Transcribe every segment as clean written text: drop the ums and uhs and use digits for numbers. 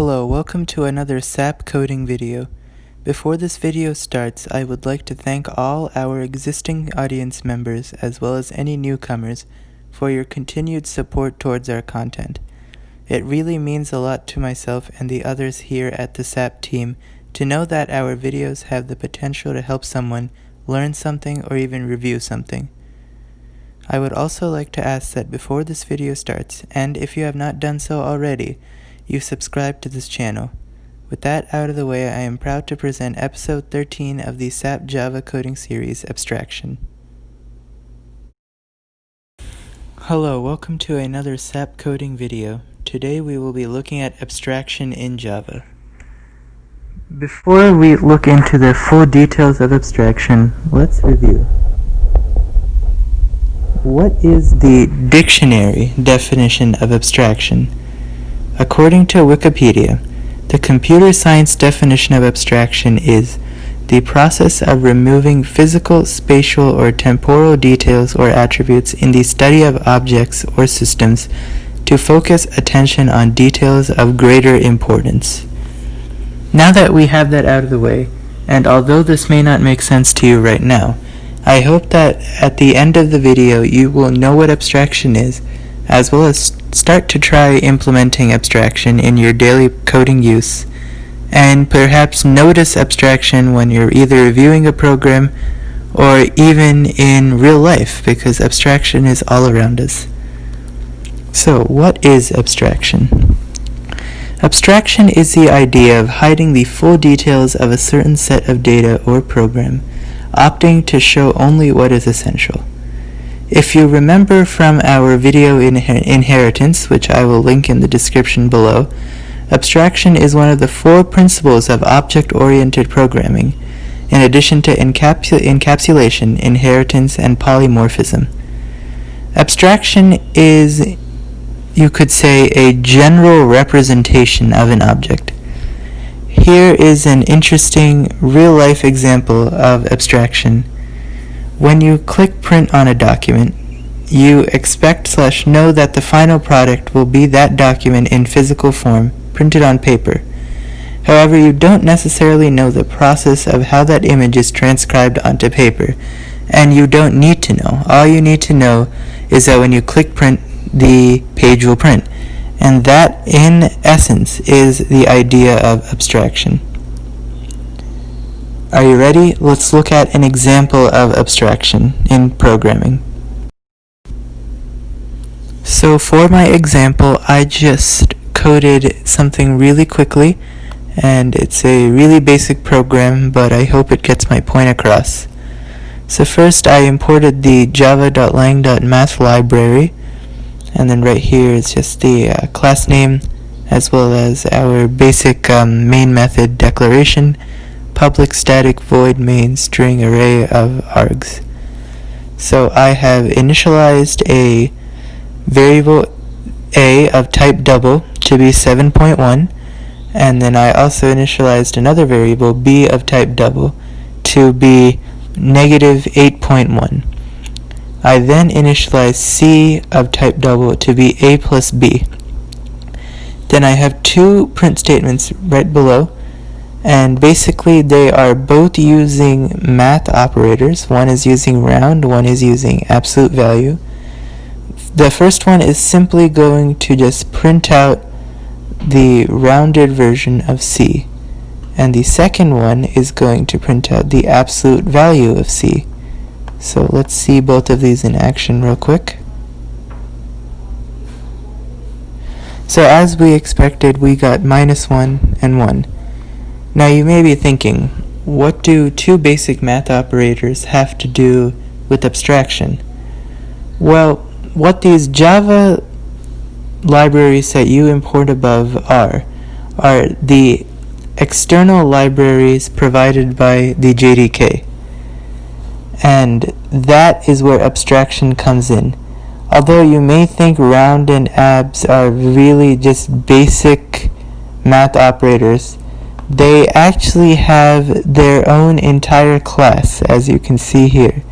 Hello, welcome to another SAPP coding video. Before this video starts, I would like to thank all our existing audience members as well as any newcomers for your continued support towards our content. It really means a lot to myself and the others here at the SAPP team to know that our videos have the potential to help someone learn something or even review something. I would also like to ask that before this video starts, and if you have not done so already, you subscribe to this channel. With that out of the way, I am proud to present episode 13 of the SAPP Java coding series, Abstraction. Hello, welcome to another SAPP coding video. Today we will be looking at abstraction in Java. Before we look into the full details of abstraction, let's review. What is the dictionary definition of abstraction? According to Wikipedia, the computer science definition of abstraction is the process of removing physical, spatial, or temporal details or attributes in the study of objects or systems to focus attention on details of greater importance. Now that we have that out of the way, and although this may not make sense to you right now, I hope that at the end of the video you will know what abstraction is, as well as start to try implementing abstraction in your daily coding use, and perhaps notice abstraction when you're either reviewing a program or even in real life, because abstraction is all around us. So, what is abstraction? Abstraction is the idea of hiding the full details of a certain set of data or program, opting to show only what is essential. If you remember from our video inheritance, which I will link in the description below, abstraction is one of the 4 principles of object-oriented programming, in addition to encapsulation, inheritance, and polymorphism. Abstraction is, you could say, a general representation of an object. Here is an interesting real-life example of abstraction. When you click print on a document, you expect/know that the final product will be that document in physical form, printed on paper. However, you don't necessarily know the process of how that image is transcribed onto paper, and you don't need to know. All you need to know is that when you click print, the page will print. And that, in essence, is the idea of abstraction. Are you ready? Let's look at an example of abstraction in programming. So for my example, I just coded something really quickly, and it's a really basic program, but I hope it gets my point across. So first I imported the java.lang.math library, and then right here is just the class name, as well as our basic main method declaration, public static void main string array of args. So I have initialized a variable a of type double to be 7.1, and then I also initialized another variable b of type double to be negative 8.1. I then initialized c of type double to be a plus b. Then I have 2 print statements right below, and basically they are both using math operators. One is using round, one is using absolute value. The first one is simply going to just print out the rounded version of c, and the second one is going to print out the absolute value of c. So let's see both of these in action real quick. So as we expected, we got -1 and 1. Now you may be thinking, what do 2 basic math operators have to do with abstraction? Well, what these Java libraries that you import above are the external libraries provided by the JDK. And that is where abstraction comes in. Although you may think round and abs are really just basic math operators, they actually have their own entire class, as you can see here.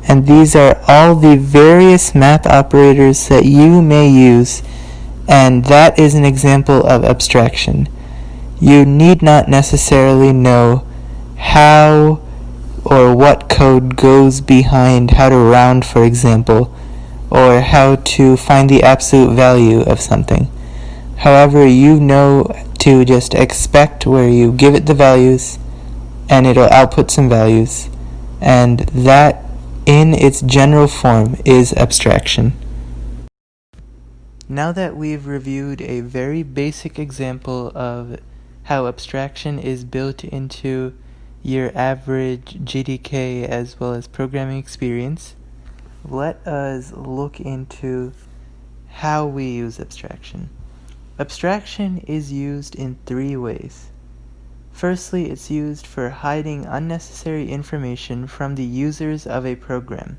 And these are all the various math operators that you may use, and that is an example of abstraction. you need not necessarily know how or what code goes behind how to round, for example, or how to find the absolute value of something. However, you know to just expect where you give it the values and it'll output some values, and that in its general form is abstraction. Now that we've reviewed a very basic example of how abstraction is built into your average GDK as well as programming experience, let us look into how we use abstraction. Abstraction is used in 3 ways. Firstly, it's used for hiding unnecessary information from the users of a program.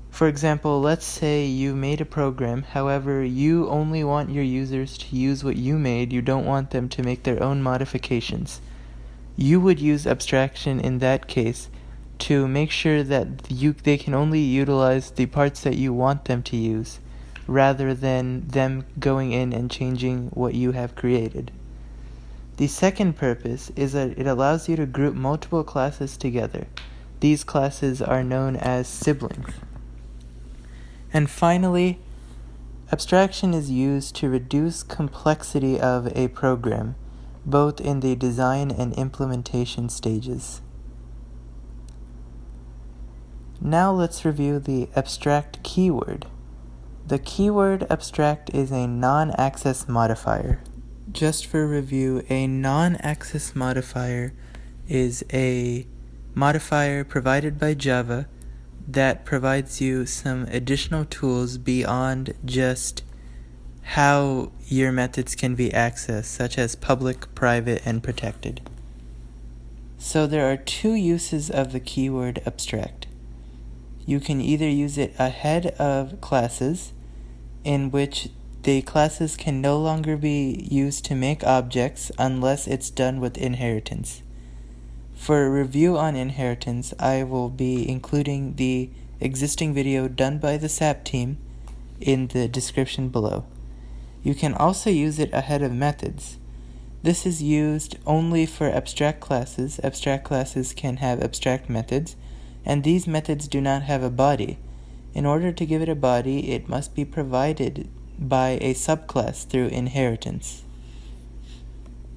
For example, let's say you made a program, however, you only want your users to use what you made, you don't want them to make their own modifications. You would use abstraction in that case to make sure that they can only utilize the parts that you want them to use, rather than them going in and changing what you have created. The second purpose is that it allows you to group multiple classes together. These classes are known as siblings. And finally, abstraction is used to reduce complexity of a program, both in the design and implementation stages. Now let's review the abstract keyword. The keyword abstract is a non-access modifier. Just for review, a non-access modifier is a modifier provided by Java that provides you some additional tools beyond just how your methods can be accessed, such as public, private, and protected. So there are 2 uses of the keyword abstract. You can either use it ahead of classes, in which the classes can no longer be used to make objects unless it's done with inheritance. For a review on inheritance, I will be including the existing video done by the SAPP team in the description below. You can also use it ahead of methods. This is used only for abstract classes. Abstract classes can have abstract methods, and these methods do not have a body. In order to give it a body, it must be provided by a subclass through inheritance.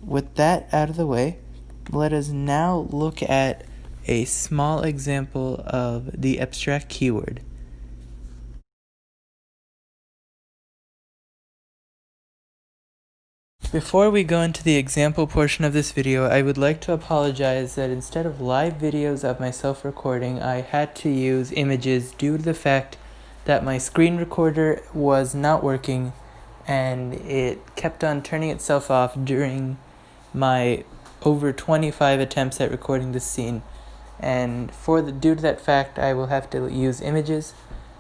With that out of the way, let us now look at a small example of the abstract keyword. Before we go into the example portion of this video, I would like to apologize that instead of live videos of myself recording, I had to use images due to the fact that my screen recorder was not working and it kept on turning itself off during my over 25 attempts at recording this scene, and due to that fact I will have to use images.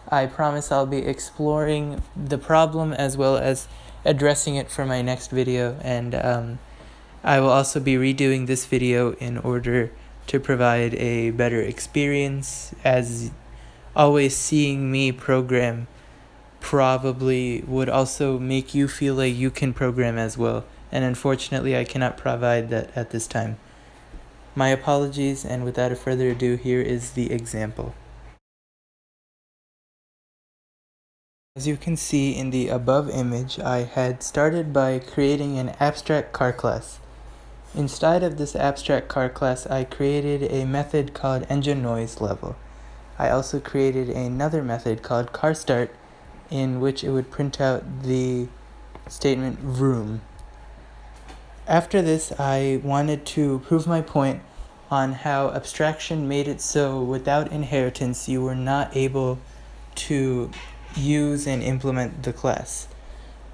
I promise I'll be exploring the problem as well as addressing it for my next video, and I will also be redoing this video in order to provide a better experience, as always seeing me program probably would also make you feel like you can program as well, and unfortunately I cannot provide that at this time. My apologies, and without further ado, here is the example. As you can see in the above image, I had started by creating an abstract car class. Inside of this abstract car class, I created a method called engineNoiseLevel. I also created another method called carStart, in which it would print out the statement vroom. After this, I wanted to prove my point on how abstraction made it so without inheritance you were not able to use and implement the class.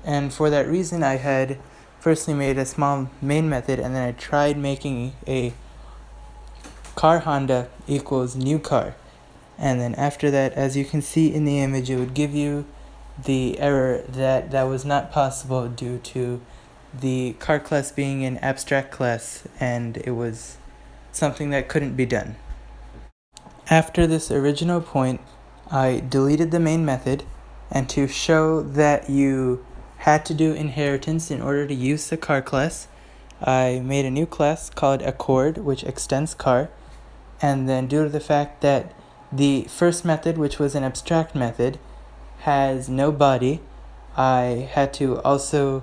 And for that reason, I had firstly made a small main method, and then I tried making a car Honda equals new car. And then after that, as you can see in the image, it would give you the error that was not possible due to the car class being an abstract class, and it was something that couldn't be done. After this original point, I deleted the main method, and to show that you had to do inheritance in order to use the car class, I made a new class called Accord, which extends car. And then due to the fact that the first method, which was an abstract method, has no body, I had to also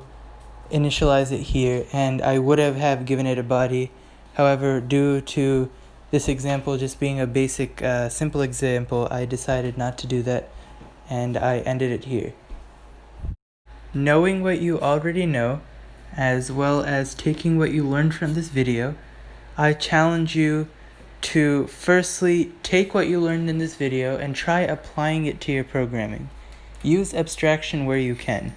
initialize it here, and I would have given it a body. However, due to this example just being a basic, simple example, I decided not to do that, and I ended it here. Knowing what you already know, as well as taking what you learned from this video, I challenge you to firstly take what you learned in this video and try applying it to your programming. Use abstraction where you can.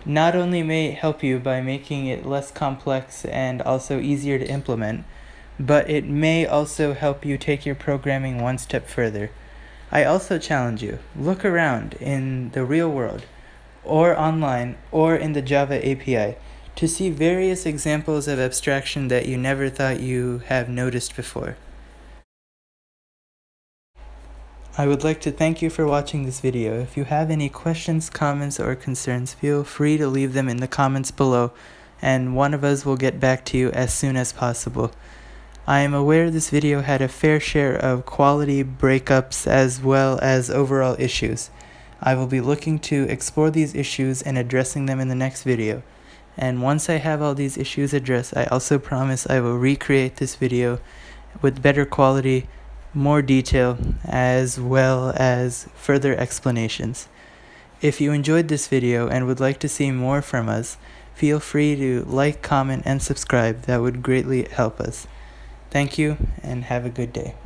Not only may it help you by making it less complex and also easier to implement, but it may also help you take your programming one step further. I also challenge you, look around in the real world, or online, or in the Java API, to see various examples of abstraction that you never thought you have noticed before. I would like to thank you for watching this video. If you have any questions, comments, or concerns, feel free to leave them in the comments below, and one of us will get back to you as soon as possible. I am aware this video had a fair share of quality breakups as well as overall issues. I will be looking to explore these issues and addressing them in the next video. And once I have all these issues addressed, I also promise I will recreate this video with better quality, more detail, as well as further explanations. If you enjoyed this video and would like to see more from us, feel free to like, comment, and subscribe. That would greatly help us. Thank you, and have a good day.